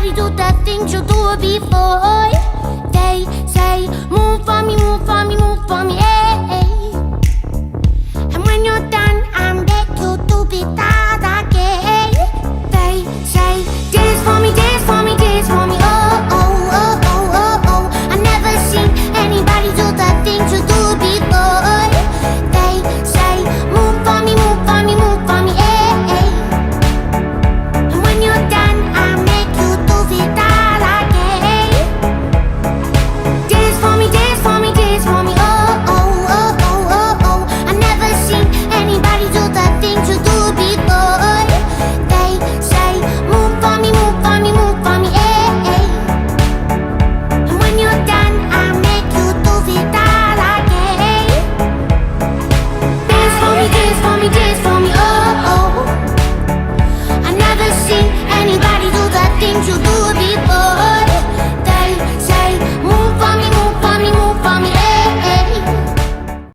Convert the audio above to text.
anybody do the things you do it before. They say, move for me, move for me, move for me, hey. And when you're done, I beg you to be that again. They say, dance for me, dance for me, dance for me, oh, oh, oh, oh, oh, oh. I never seen anybody do the things you do it before. They say, move for me, move for me, move for me, hey. And when you're done, I make you do it that again. Dance for me, dance for me, dance for me, oh, oh, oh, oh, oh, oh. I never seen anybody do the things you do before. They say, move for me, move for me, move for me, hey. And when you're done, I make you do it that again. Dance for me, dance for me, dance for me, oh, oh. I never seen anybody do the things you do before.